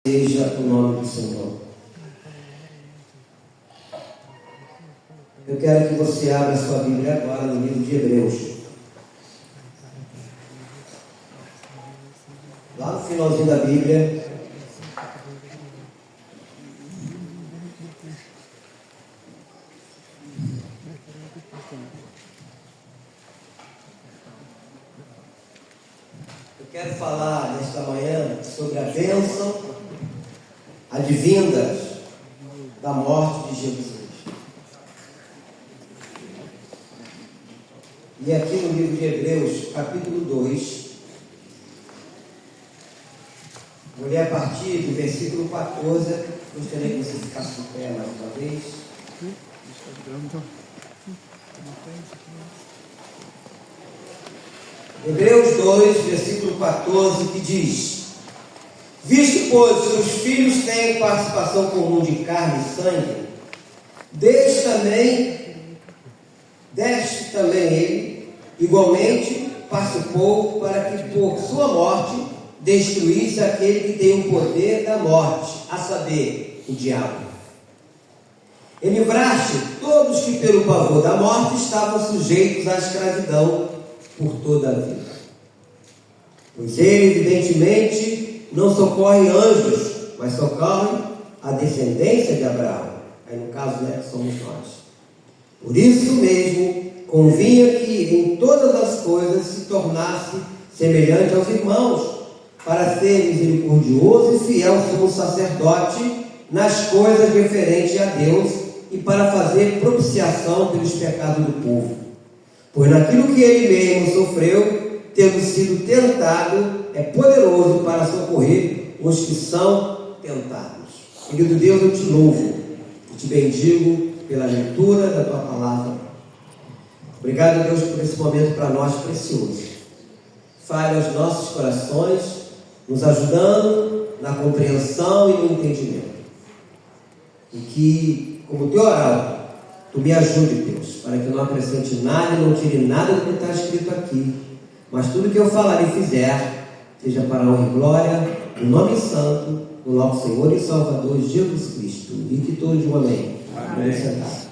Seja o nome do Senhor. Eu quero que você abra a sua Bíblia agora no livro de Hebreus. Lá no finalzinho da Bíblia. Eu quero falar nesta manhã sobre a bênção advindas da morte de Jesus. E aqui no livro de Hebreus, capítulo 2, vou ler a partir do versículo 14. Gostaria que você ficasse de pé mais uma vez. Hebreus 2, versículo 14, que diz: visto, pois, que os filhos têm participação comum de carne e sangue, deste também ele, igualmente, participou para que por sua morte destruísse aquele que tem o poder da morte, a saber, o diabo. E livraste todos que pelo pavor da morte estavam sujeitos à escravidão por toda a vida. Pois ele, evidentemente, não socorre anjos, mas socorre a descendência de Abraão. Aí no caso, somos nós. Por isso mesmo, convinha que em todas as coisas se tornasse semelhante aos irmãos, para ser misericordioso e fiel sumo sacerdote nas coisas referentes a Deus e para fazer propiciação pelos pecados do povo. Pois naquilo que ele mesmo sofreu, tendo sido tentado, é poderoso para socorrer os que são tentados. Querido Deus, eu te louvo, eu te bendigo pela leitura da tua palavra. Obrigado, Deus, por esse momento para nós precioso. Fale aos nossos corações, nos ajudando na compreensão e no entendimento. E que, como teu oráculo, tu me ajude, Deus, para que eu não acrescente nada e não tire nada do que está escrito aqui, mas tudo que eu falar e fizer seja para a honra e glória do nome santo do nosso Senhor e Salvador Jesus Cristo. E que todos digam amém. Amém. Sentar.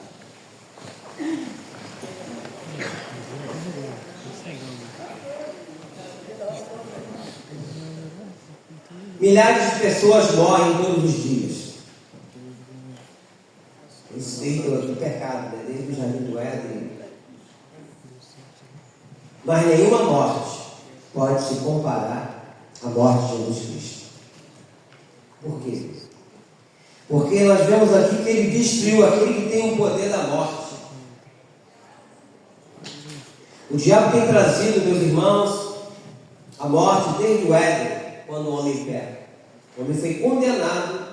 Milhares de pessoas morrem todos os dias. Isso desde o pecado, né? Desde o jardim do Éden. Mas nenhuma morte pode se comparar à morte de Jesus Cristo. Por quê? Porque nós vemos aqui que ele destruiu aquele que tem o poder da morte. O diabo tem trazido, meus irmãos, a morte desde o Éden, quando o homem peca. O homem foi condenado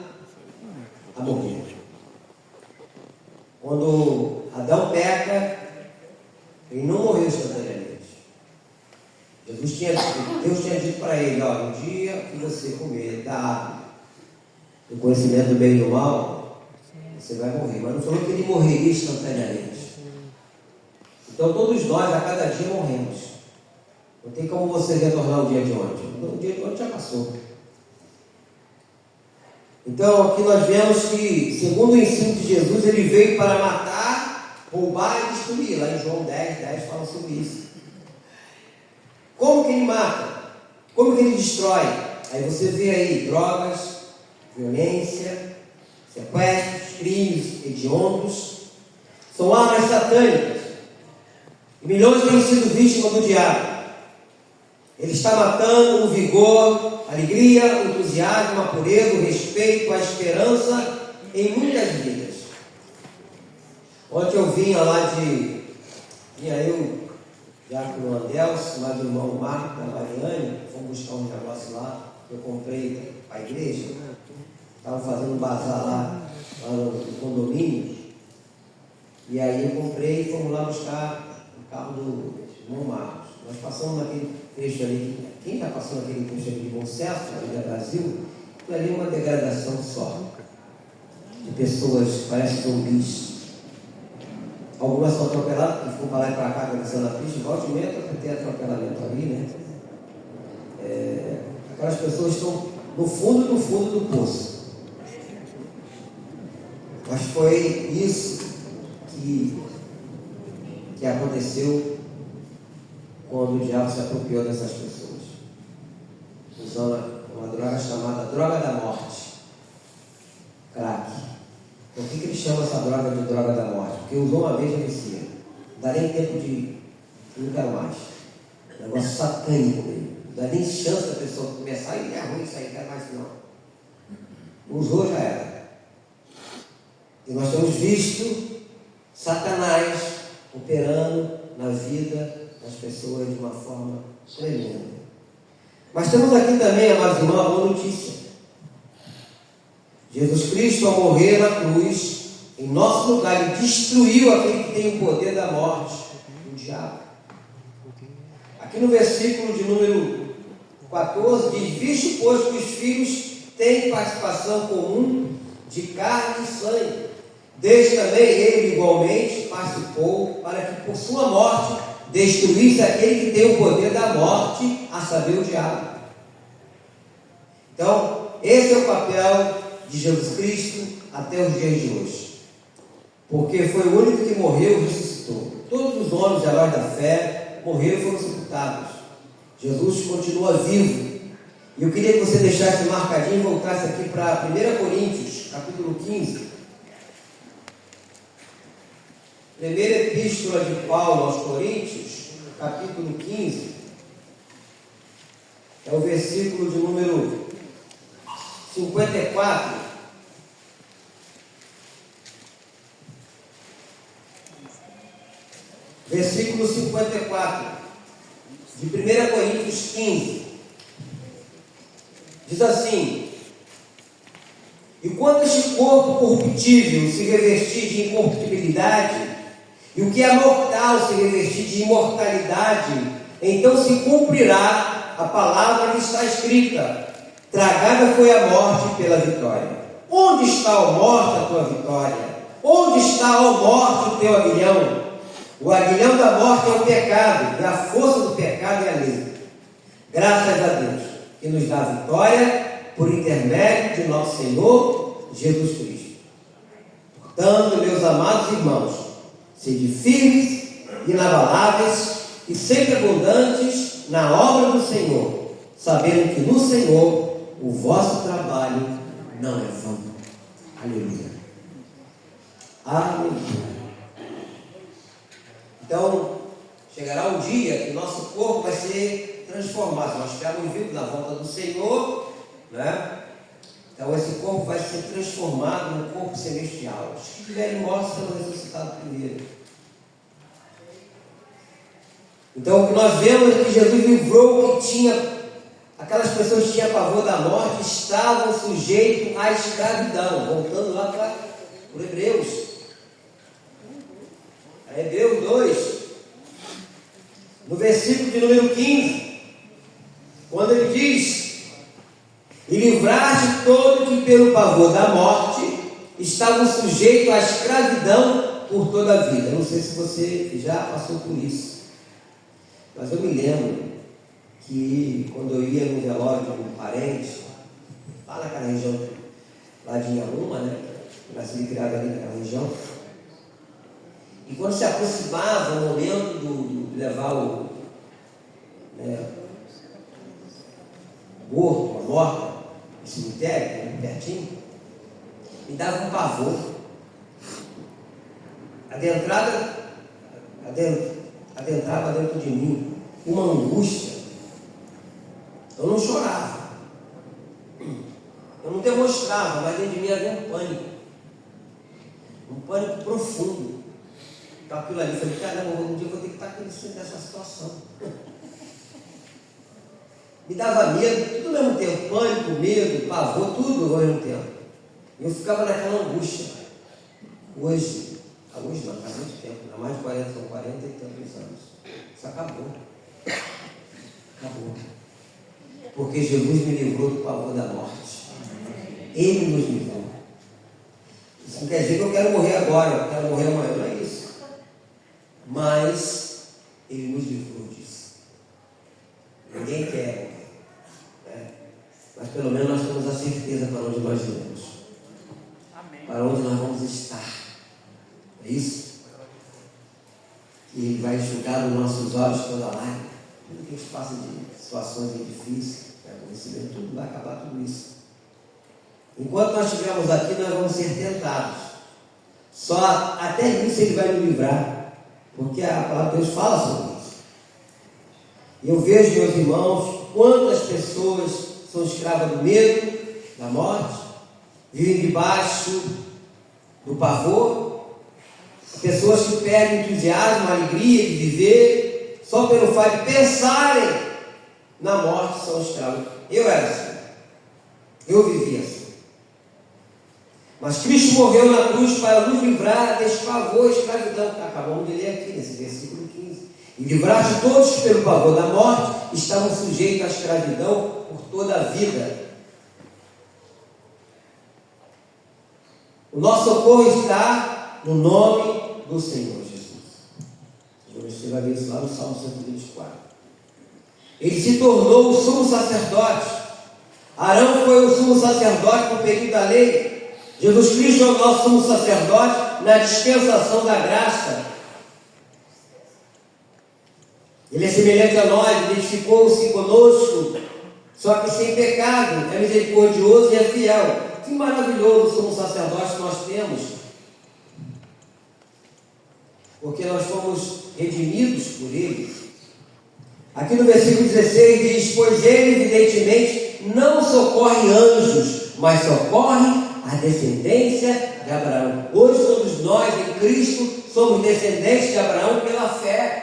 a morrer. Quando Adão peca, ele não morreu instantaneamente. Deus tinha dito para ele: ó, no dia que você comer da árvore do conhecimento do bem e do mal, você vai morrer. Mas não falou que ele morreria instantaneamente. Então todos nós a cada dia morremos. Não tem como você retornar o dia de ontem. O dia de ontem já passou. Então aqui nós vemos que, segundo o ensino de Jesus, ele veio para matar, roubar e destruir. Lá em João 10 fala sobre isso. Como que ele mata? Como que ele destrói? Aí você vê aí drogas, violência, sequestros, crimes hediondos. São armas satânicas. E milhões têm sido vítimas do diabo. Ele está matando o vigor, a alegria, o entusiasmo, a pureza, o respeito, a esperança em muitas vidas. Ontem eu vinha eu, Diácono Andelso, mais o irmão Marco, da Mariane, fomos buscar um negócio lá, que eu comprei para a igreja. Estavam fazendo um bazar lá no condomínio. E aí eu comprei e fomos lá buscar o carro do irmão Marcos. Nós passamos naquele trecho ali, quem já passou naquele trecho ali de Bom Sucesso, ali no Brasil, foi ali uma degradação só, de pessoas, parece zumbis. Algumas são atropeladas, porque ficam para lá e para cá, acontecendo na pista, volta e meia, para ter atropelamento ali, né? Aquelas pessoas estão no fundo do poço. Mas foi isso que aconteceu quando o diabo se apropriou dessas pessoas, usando uma droga chamada droga da morte, crack. Por que ele chama essa droga de droga da morte? Porque usou uma vez e vicia. Não dá nem tempo de não quero mais. Negócio satânico mesmo. Não dá nem chance da pessoa começar e é ruim isso aí, não quero mais não. Usou, já era. E nós temos visto Satanás operando na vida das pessoas de uma forma tremenda. Mas temos aqui também, amados irmãos, uma boa notícia. Jesus Cristo, ao morrer na cruz, em nosso lugar, ele destruiu aquele que tem o poder da morte, o diabo. Aqui no versículo de número 14 diz: visto, pois, que os filhos têm participação comum de carne e sangue, desde também ele igualmente participou, para que por sua morte destruísse aquele que tem o poder da morte, a saber, o diabo. Então, esse é o papel de Jesus Cristo até os dias de hoje, porque foi o único que morreu e ressuscitou. Todos os homens, heróis da fé, morreram e foram sepultados. Jesus continua vivo. E eu queria que você deixasse marcadinho e voltasse aqui para 1 Coríntios, capítulo 15. Primeira epístola de Paulo aos Coríntios, capítulo 15. É o versículo de número 54. Versículo 54 de 1 Coríntios 15. Diz assim: e quando este corpo corruptível se revestir de incorruptibilidade, e o que é mortal se revestir de imortalidade, então se cumprirá a palavra que está escrita: tragada foi a morte pela vitória. Onde está, ó morte, a tua vitória? Onde está, ó morte, o teu aguilhão? O aguilhão da morte é o pecado, e a força do pecado é a lei. Graças a Deus, que nos dá vitória por intermédio de nosso Senhor Jesus Cristo. Portanto, meus amados irmãos, sede firmes, inabaláveis e sempre abundantes na obra do Senhor, sabendo que no Senhor o vosso trabalho não é vão. Aleluia. Aleluia. Então, chegará um dia que nosso corpo vai ser transformado. Nós estamos vivos na volta do Senhor, né? Então esse corpo vai ser transformado num corpo celestial. Os que estiverem mortos serão ressuscitados primeiro. Então o que nós vemos é que Jesus livrou que tinha, aquelas pessoas que tinham pavor da morte, estavam sujeitos à escravidão. Voltando lá para Hebreus. Hebreus 2, no versículo de número 15, quando ele diz: e livrar-te todo que pelo pavor da morte estavam sujeitos à escravidão por toda a vida. Não sei se você já passou por isso, mas eu me lembro que quando eu ia no velório de um parente, lá naquela região, lá de Inhaúma, né? Nasci e criado ali naquela região. E quando se aproximava o momento de levar o morto, a morta, no cemitério, pertinho, me dava um pavor. Adentrava dentro de mim uma angústia. Eu não chorava, eu não demonstrava, mas dentro de mim havia um pânico profundo. Então aquilo ali, eu falei: caramba, um dia eu vou ter que estar conhecendo dessa situação. Me dava medo, tudo ao mesmo tempo, pânico, medo, pavor, tudo ao mesmo tempo. E eu ficava naquela angústia. Hoje não, faz muito tempo, há mais de 40, são 40 e tantos anos. Isso acabou. Acabou. Porque Jesus me livrou do pavor da morte. Ele nos livrou. Isso não quer dizer que eu quero morrer agora, eu quero morrer amanhã, não é isso. Mas Ele nos livrou disso. Ninguém quer, né? Mas pelo menos nós temos a certeza para onde nós iremos. Amém. Para onde nós vamos estar. vai enxugar nos nossos olhos toda a lágrima. Tudo que a gente passa de situações difíceis, conhecimento, tudo vai acabar tudo isso. Enquanto nós estivermos aqui, nós vamos ser tentados. Só até isso Ele vai nos livrar, porque a palavra de Deus fala sobre isso. E eu vejo, meus irmãos, quantas pessoas são escravas do medo, da morte, vivem debaixo do pavor. Pessoas que perdem o entusiasmo, a alegria de viver, só pelo fato de pensarem na morte, são escravos. Eu era assim. Eu vivia assim. Mas Cristo morreu na cruz para nos livrar desse pavor e escravidão. Acabamos de ler aqui nesse versículo 15. E livrar de todos pelo pavor da morte, estavam sujeitos à escravidão por toda a vida. O nosso socorro está no nome do Senhor Jesus. Você vai ver isso lá no Salmo 124. Ele se tornou o sumo sacerdote. Arão foi o sumo sacerdote no período da lei. Jesus Cristo é o nosso sumo sacerdote na dispensação da graça. Ele é semelhante a nós, identificou-se conosco, só que sem pecado, é misericordioso e é fiel. Que maravilhoso sumo sacerdote nós temos, porque nós fomos redimidos por Ele. Aqui no versículo 16 diz: pois Ele evidentemente não socorre anjos, mas socorre a descendência de Abraão. Hoje todos nós em Cristo somos descendentes de Abraão pela fé.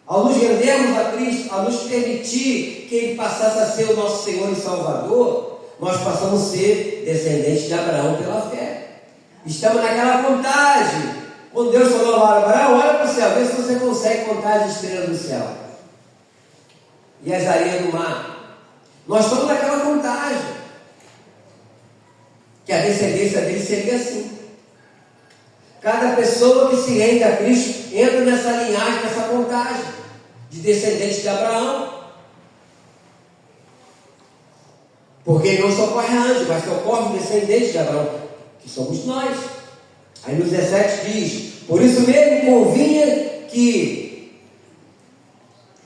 Ao nos rendermos a Cristo, ao nos permitir que Ele passasse a ser o nosso Senhor e Salvador, nós passamos a ser descendentes de Abraão pela fé. Estamos naquela contagem. Quando Deus falou lá, Abraão, olha para o céu, vê se você consegue contar as estrelas do céu e as areias do mar. Nós estamos naquela contagem, que a descendência dele seria assim. Cada pessoa que se rende a Cristo entra nessa linhagem, nessa contagem de descendentes de Abraão. Porque ele não socorre anjos, mas socorre os descendentes de Abraão, que somos nós. Aí no 17 diz: por isso mesmo convinha que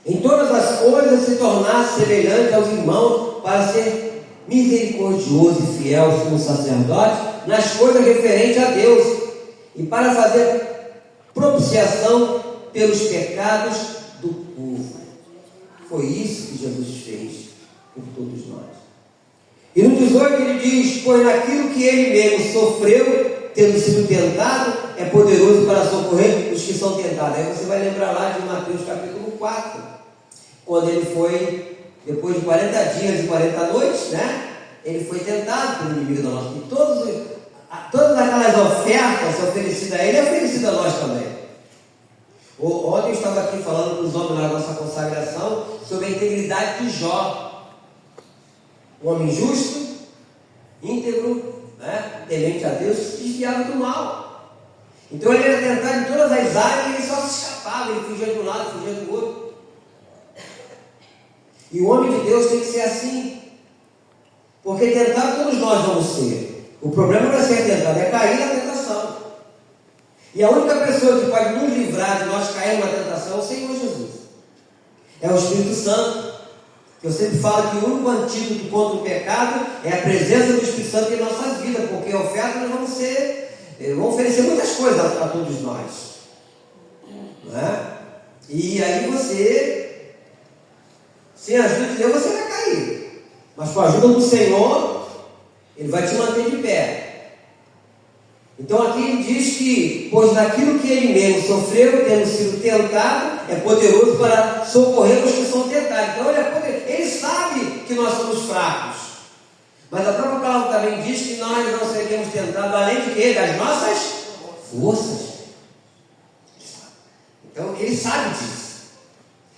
em todas as coisas se tornasse semelhante aos irmãos, para ser misericordioso e fiel sumo sacerdote nas coisas referentes a Deus, e para fazer propiciação pelos pecados do povo. Foi isso que Jesus fez por todos nós. E no 18 ele diz: pois naquilo que ele mesmo sofreu, tendo sido tentado, é poderoso para socorrer os que são tentados. Aí você vai lembrar lá de Mateus capítulo 4, quando ele foi, depois de 40 dias e 40 noites, né? Ele foi tentado pelo inimigo da nossa vida. Todas aquelas ofertas oferecidas a ele, é oferecida a nós também. Ontem eu estava aqui falando com os homens na nossa consagração sobre a integridade de Jó. Um homem justo, íntegro, né? Temente a Deus, que se desviava do mal. Então ele era tentado em todas as áreas e ele só se escapava, ele fugia de um lado, fugia do outro. E o homem de Deus tem que ser assim, porque tentado todos nós vamos ser. O problema não é ser tentado, é cair na tentação. E a única pessoa que pode nos livrar de nós cairmos na tentação é o Senhor Jesus. É o Espírito Santo. Eu sempre falo que o único antídoto contra o pecado é a presença do Espírito Santo em nossas vidas, porque a oferta nós vamos oferecer muitas coisas a todos nós, né? E aí você, sem a ajuda de Deus, você vai cair, mas com a ajuda do Senhor, Ele vai te manter de pé. Então aqui ele diz que, pois naquilo que ele mesmo sofreu, tendo sido tentado, é poderoso para socorrer os que são tentados. Então ele sabe que nós somos fracos, mas a própria palavra também diz que nós não seríamos tentados, além de quê? Das nossas forças. Então ele sabe disso.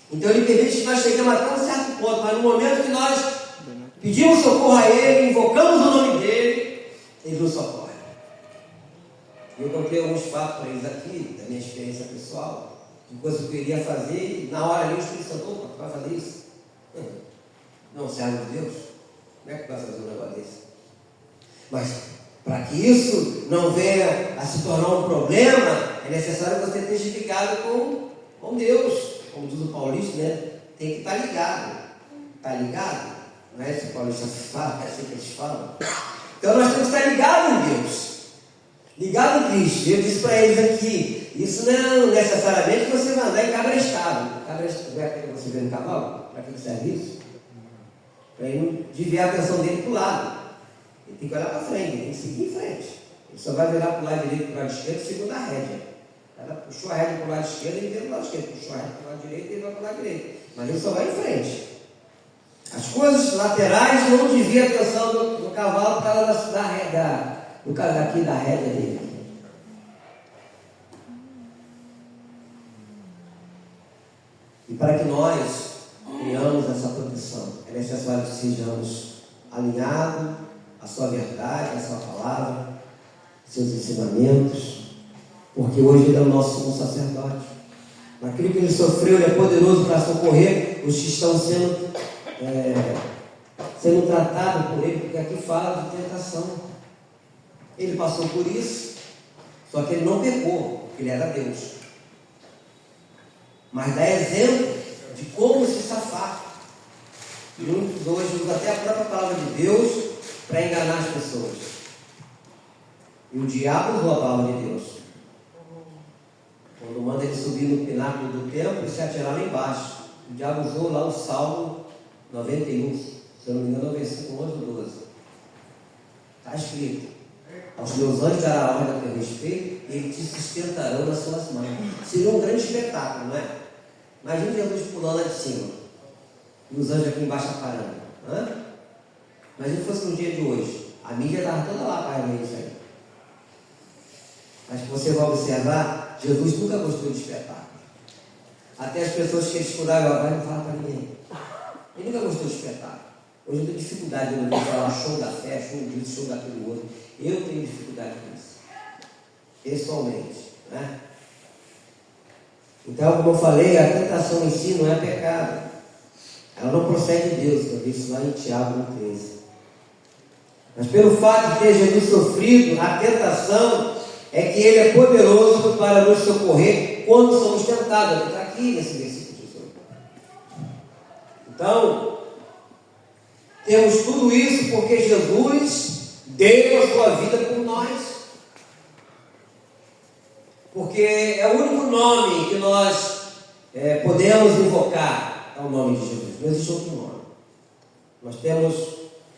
Então ele permite que nós cheguemos até um certo ponto, mas no momento que nós pedimos socorro a ele, invocamos o nome dele, ele nos socorre. Eu contei alguns fatos para eles aqui, da minha experiência pessoal, de coisas que eu queria fazer, e na hora ali o Espírito Santo: opa, tu vai fazer isso? Não, servo de Deus, como é que vai fazer um negócio desse? Mas, para que isso não venha a se tornar um problema, é necessário você ter ligado com Deus. Como diz o paulista, né? Tem que estar ligado. Está ligado? Não é isso que o paulista fala, é assim que eles falam. Então nós temos que estar ligados em Deus. Ligado em Cristo. Eu disse para eles aqui, isso não necessariamente você vai andar em cabrestado. Cabrestado é aquele que você vê no cavalo? Para que serve isso? Para ele não desviar a atenção dele para o lado. Ele tem que olhar para frente, ele tem que seguir em frente. Ele só vai virar para o lado direito e para o lado esquerdo segundo a rédea. Ela puxou a rédea para o lado esquerdo, ele vira para o lado esquerdo. Puxou a rédea para o lado direito, ele vai para o lado direito. Mas ele só vai em frente. As coisas laterais não desviam a atenção do cavalo por causa da rédea. No caso aqui da rédea dele. E para que nós tenhamos essa proteção, é necessário que sejamos alinhados à sua verdade, à sua palavra, seus ensinamentos, porque hoje ele é o nosso sumo sacerdote. Naquilo que ele sofreu, ele é poderoso para socorrer os que estão sendo tratados por ele, porque aqui fala de tentação. Ele passou por isso, só que ele não pecou, porque ele era Deus. Mas dá exemplo de como se safar. E muitos hoje usam até a própria palavra de Deus para enganar as pessoas. E o diabo usou a palavra de Deus. Quando manda ele subir no pináculo do templo e se atirar lá embaixo. O diabo usou lá o Salmo 91, se eu não me engano, é o versículo 11 ou 12. Está escrito: aos meus anjos dará ordem a teu respeito, e eles te sustentarão nas suas mãos. Seria um grande espetáculo, não é? Imagina Jesus pulando lá de cima, e os anjos aqui embaixo parando. Imagina se fosse no dia de hoje, a mídia estava toda lá para ver isso aí. Mas você vai observar, Jesus nunca gostou de espetáculo. Até as pessoas que eles curaram agora não falam para ninguém. Ele nunca gostou de espetáculo. Hoje eu tenho dificuldade de ouvir falar show da fé, show disso, show daquele outro. Eu tenho dificuldade com isso, pessoalmente, né? Então, como eu falei, a tentação em si não é pecado. Ela não procede de Deus, que eu disse lá em Tiago 1,13. Mas pelo fato de ter Jesus sofrido, a tentação é que Ele é poderoso para nos socorrer quando somos tentados. Ele está aqui nesse versículo 18. Então, temos tudo isso porque Jesus deu a sua vida por nós. Porque é o único nome que nós podemos invocar, é o nome de Jesus. Não existe outro nome. Nós temos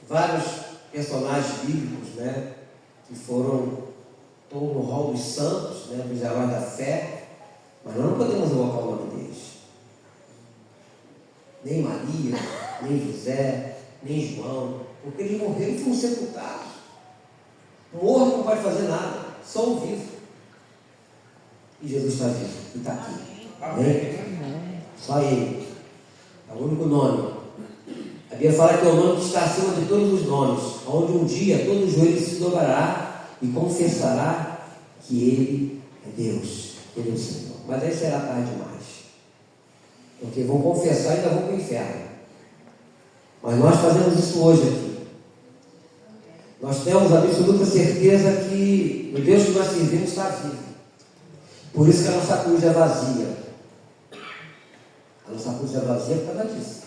vários personagens bíblicos, né, que estão no rol dos santos, né, dos heróis da fé, mas nós não podemos invocar o nome deles. Nem Maria, nem José, nem João, porque eles morreram e foram sepultados. O morto não pode fazer nada, só o vivo. E Jesus está vivo, e está aqui. Amém? Só Ele. É o único nome. A Bíblia fala que é o nome que está acima de todos os nomes, onde um dia todo joelho se dobrará e confessará que Ele é Deus, que Ele é o Senhor. Mas aí será tarde demais, porque vão confessar e ainda vão para o inferno. Mas nós fazemos isso hoje aqui. Nós temos a absoluta certeza que o Deus que nós servimos está vivo. Por isso que a nossa cruz é vazia. A nossa cruz é vazia por causa disso.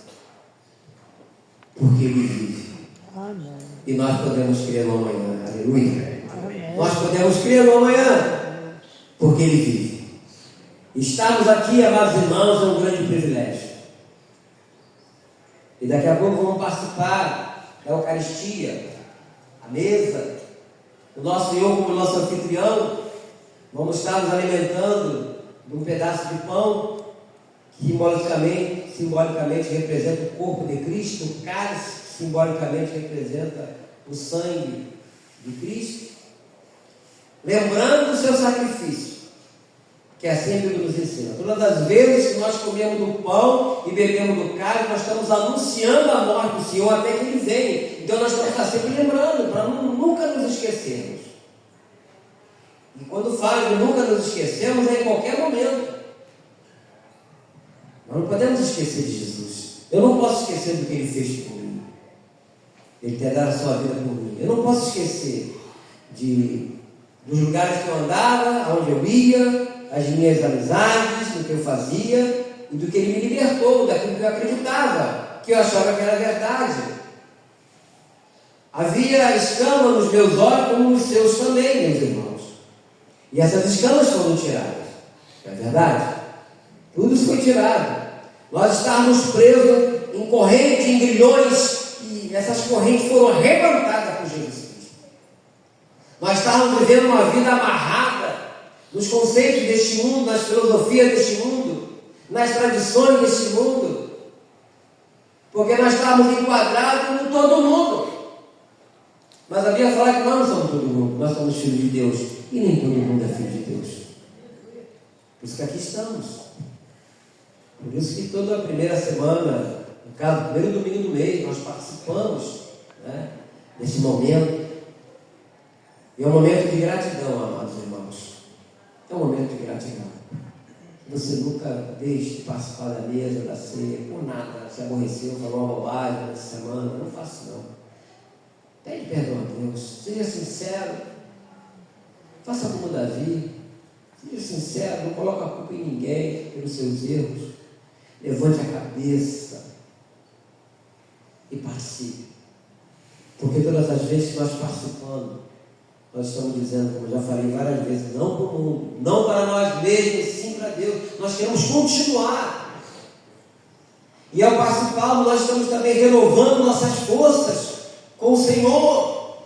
Porque Ele vive. Amém. E nós podemos crer no amanhã. Aleluia. Amém. Nós podemos crer no amanhã. Porque Ele vive. Estarmos aqui, amados irmãos, é um grande privilégio. E daqui a pouco vamos participar da Eucaristia, a mesa, o nosso Senhor como nosso anfitrião. Vamos estar nos alimentando de um pedaço de pão que simbolicamente representa o corpo de Cristo, o cálice simbolicamente representa o sangue de Cristo, lembrando o seu sacrifício, que é assim que Ele nos ensina. Todas as vezes que nós comemos do pão e bebemos do cálice, nós estamos anunciando a morte do Senhor até que Ele venha. Então nós estamos sempre lembrando, para nunca nos esquecermos. E quando falo de nunca nos esquecemos, é em qualquer momento. Nós não podemos esquecer de Jesus. Eu não posso esquecer do que Ele fez por mim. Ele ter dado a sua vida por mim. Eu não posso esquecer dos lugares que eu andava, aonde eu ia, as minhas amizades, do que eu fazia e do que Ele me libertou, daquilo que eu acreditava, que eu achava que era verdade. Havia escama nos meus olhos, como nos seus também, meus irmãos. E essas escamas foram tiradas. Não é verdade? Tudo isso foi tirado. Nós estávamos presos em correntes, em grilhões, e essas correntes foram arrebentadas por Jesus Cristo. Nós estávamos vivendo uma vida amarrada nos conceitos deste mundo, nas filosofias deste mundo, nas tradições deste mundo, porque nós estávamos enquadrados no todo mundo. Mas a Bíblia fala que nós não somos todo mundo, nós somos filhos de Deus, e nem todo mundo é filho de Deus. Por isso que aqui estamos. Por isso que toda a primeira semana, no caso, primeiro domingo do mês, nós participamos, né, desse momento. E é um momento de gratidão, amados irmãos. É um momento de gratidão. Você nunca deixe de participar da mesa, da ceia, por nada, se aborreceu, falou uma bobagem nessa semana. Não faça não. Pede perdão a Deus. Seja sincero. Faça como Davi. Seja sincero, não coloque a culpa em ninguém pelos seus erros. Levante a cabeça e participe. Porque todas as vezes que nós participamos, nós estamos dizendo, como já falei várias vezes, não para o mundo, não para nós mesmos, sim para Deus. Nós queremos continuar. E ao participarmos, nós estamos também renovando nossas forças com o Senhor.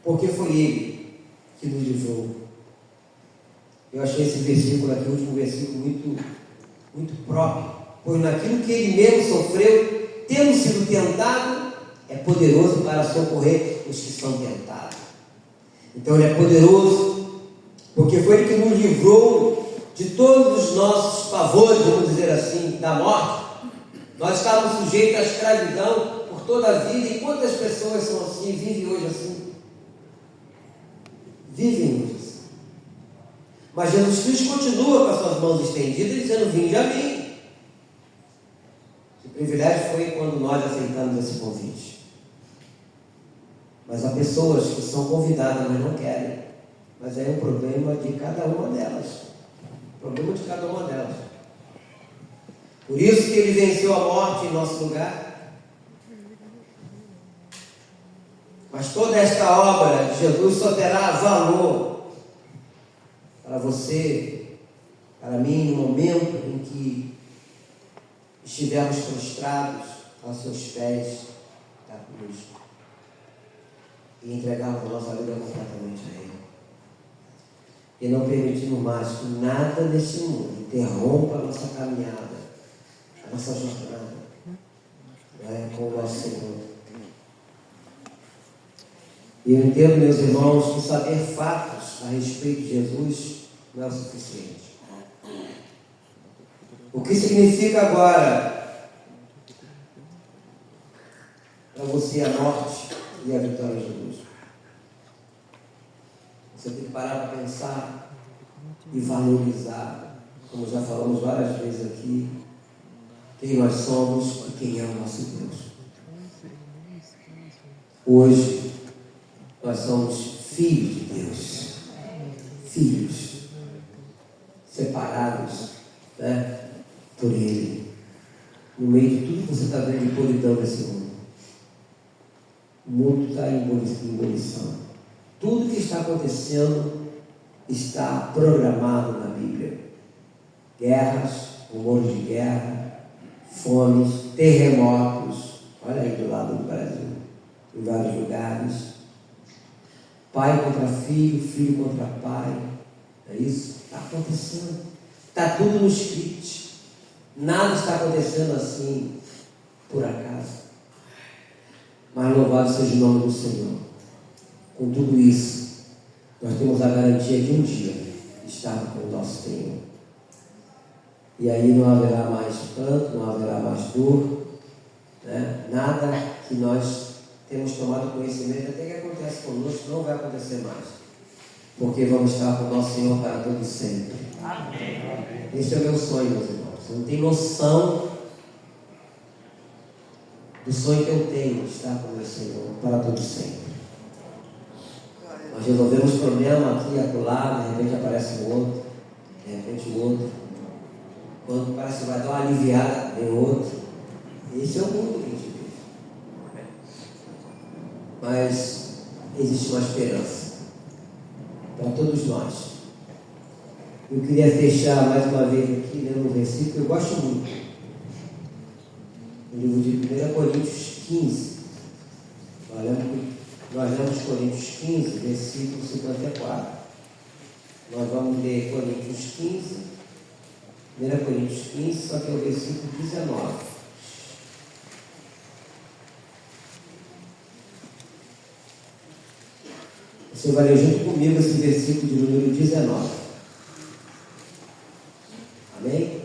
Porque foi Ele que nos livrou. Eu achei esse versículo aqui, o último versículo, muito próprio. Pois naquilo que Ele mesmo sofreu, tendo sido tentado, é poderoso para socorrer os que são tentados. Então Ele é poderoso, porque foi Ele que nos livrou de todos os nossos pavores, vamos dizer assim, da morte. Nós estávamos sujeitos à escravidão por toda a vida. E quantas pessoas são assim, vivem hoje assim? Vivem hoje assim. Mas Jesus Cristo continua com as suas mãos estendidas, dizendo: vinde a mim. O privilégio foi quando nós aceitamos esse convite. Mas há pessoas que são convidadas, mas não querem. Mas é um problema de cada uma delas. Problema de cada uma delas. Por isso que Ele venceu a morte em nosso lugar. Mas toda esta obra de Jesus só terá valor para você, para mim, no momento em que estivermos prostrados aos seus pés da cruz e entregarmos a nossa vida completamente a Ele. E não permitirmos mais que nada neste mundo interrompa a nossa caminhada, a nossa jornada, né, com o nosso Senhor. E eu entendo, meus irmãos, que saber fatos a respeito de Jesus não é o suficiente. O que significa agora para você a morte e a vitória de Jesus? Você tem que parar para pensar e valorizar, como já falamos várias vezes aqui, quem nós somos e quem é o nosso Deus. Hoje, nós somos filhos de Deus. Filhos. Separados, né, por Ele. No meio de tudo que você está vendo de podridão desse mundo. O mundo está em ebulição. Tudo que está acontecendo está programado na Bíblia. Guerras, rumores de guerra, fomes, terremotos. Olha aí do lado do Brasil, em vários lugares. Pai contra filho, filho contra pai. É isso? Está acontecendo. Está tudo no script. Nada está acontecendo assim, por acaso. Mas louvado seja o nome do Senhor. Com tudo isso, nós temos a garantia de um dia estar com o nosso Senhor. E aí não haverá mais pranto, não haverá mais dor, né? Nada que nós temos tomado conhecimento, até que acontece conosco, não vai acontecer mais. Porque vamos estar com o nosso Senhor para todo sempre. Amém. Esse é o meu sonho, meus irmãos. Você não tem noção do sonho que eu tenho de estar com o meu Senhor para todo sempre. Nós resolvemos problema aqui e acolá, de repente aparece um outro, de repente o outro. Quando parece que vai dar uma aliviada, vem outro. Esse é o mundo que a gente vive. Mas existe uma esperança para todos nós. Eu queria fechar mais uma vez aqui, lendo um versículo que eu gosto muito. No livro de 1 Coríntios 15. Nós lemos Coríntios 15, versículo 54. Nós vamos ler Coríntios 15, 1 Coríntios 15, só que é o versículo 19. Você vai ler junto comigo esse versículo de número 19. Amém?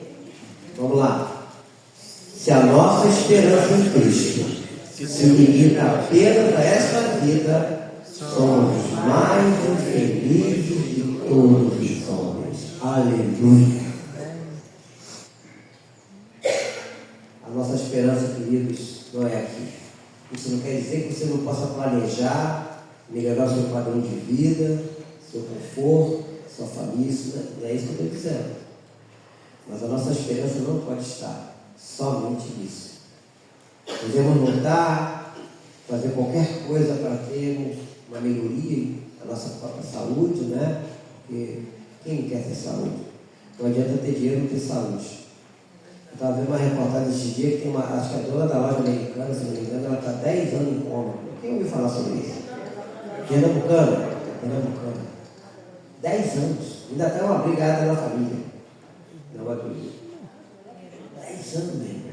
Vamos lá. Se a nossa esperança em Cristo se limita apenas a esta vida, somos mais infelizes de todos os homens. Aleluia. A nossa esperança, queridos, não é aqui. Isso não quer dizer que você não possa planejar, melhorar o seu padrão de vida, seu conforto, sua família. Não é isso que eu estou dizendo. Mas a nossa esperança não pode estar somente nisso. Devemos lutar, fazer qualquer coisa para termos uma melhoria da nossa própria saúde, né? Porque quem quer ter saúde? Não adianta ter dinheiro e não ter saúde. Eu estava vendo uma reportagem esse dia que tem uma, acho que a dona da loja americana, se não me engano, ela está 10 anos em coma. Quem ouviu falar sobre isso? Pernambucana. 10 anos. Ainda está uma brigada na família. Não vai dormir. 10 anos mesmo.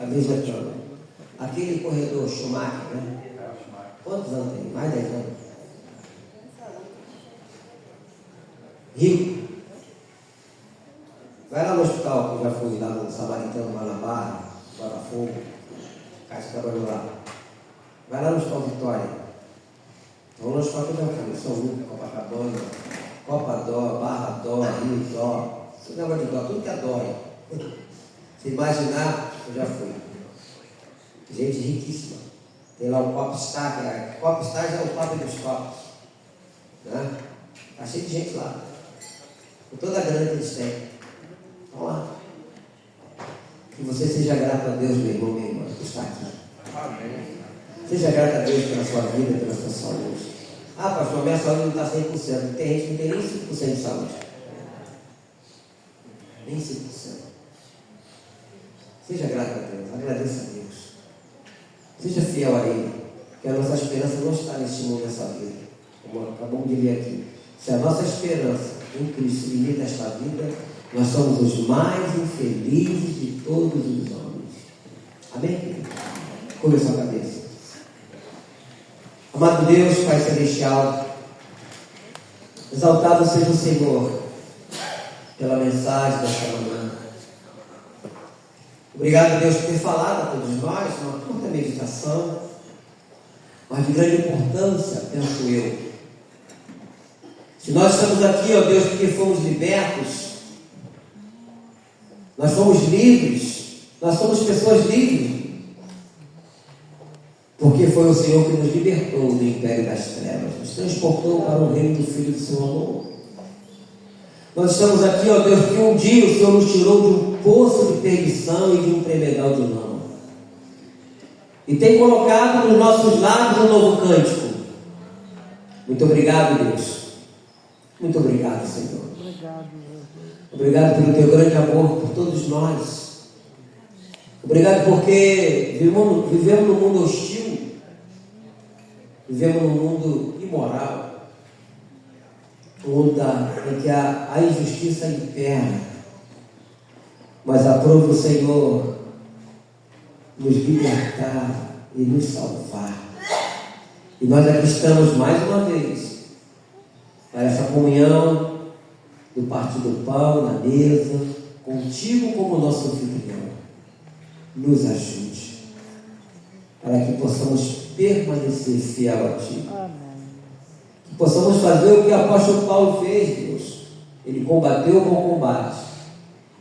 A mesma cama. Aquele corredor Schumacher, né? Quantos anos tem? Mais 10 anos. Rico. Vai lá no hospital, que eu já fui lá no Samaritano, lá na Barra, Botafogo. Caixa trabalhou lá. Vai lá no Hospital Vitória. Vão no hospital que eu já fui. São Lucas, Copacabana, Copa Dó, Barra Dó, Rio Dó. Você lembra de dó, tudo que é dói. Se imaginar, eu já fui. Gente riquíssima. Tem lá o Popstar, que é Popstar é o top dos tops. Né? Está cheio de gente lá. Com toda a grana que eles têm. Vamos lá. Que você seja grato a Deus, meu irmão, minha irmã, por estar aqui. Amém. Seja grato a Deus pela sua vida, pela sua saúde. Ah, pastor, minha saúde não está 100%. Tem gente que não tem nem 5% de saúde. Nem 5%. Seja grato a Deus, agradeça a Deus. Seja fiel a Ele, que a nossa esperança não está neste mundo, nessa vida. Como acabamos de ler aqui. Se a nossa esperança em Cristo se limita a esta vida, nós somos os mais infelizes de todos os homens. Amém? Curva a sua cabeça. Amado Deus, Pai Celestial, exaltado seja o Senhor pela mensagem desta manhã. Obrigado, Deus, por ter falado a todos nós, uma curta meditação, mas de grande importância, penso eu. Se nós estamos aqui, ó Deus, porque fomos libertos, nós somos livres, nós somos pessoas livres, porque foi o Senhor que nos libertou do império das trevas, nos transportou para o reino do Filho do seu amor. Nós estamos aqui, ó Deus, porque um dia o Senhor nos tirou de um poço de perdição e de um tremedal de lama. E tem colocado nos nossos lábios um novo cântico. Muito obrigado, Deus. Muito obrigado, Senhor. Obrigado pelo teu grande amor por todos nós. Obrigado porque vivemos num mundo hostil. Vivemos num mundo imoral. Em que a injustiça impera, mas aprove o Senhor nos libertar e nos salvar. E nós aqui estamos mais uma vez para essa comunhão do partir do pão na mesa, contigo como nosso anfitrião. Nos ajude para que possamos permanecer fiel a Ti. Amém. Que possamos fazer o que o apóstolo Paulo fez, Deus. Ele combateu o bom combate,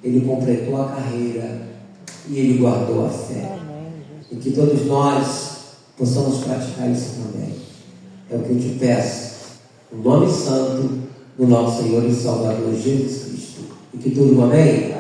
ele completou a carreira e ele guardou a fé. Amém. E que todos nós possamos praticar isso também. É o que eu te peço, no nome santo do nosso Senhor e Salvador Jesus Cristo. E que tudo, amém?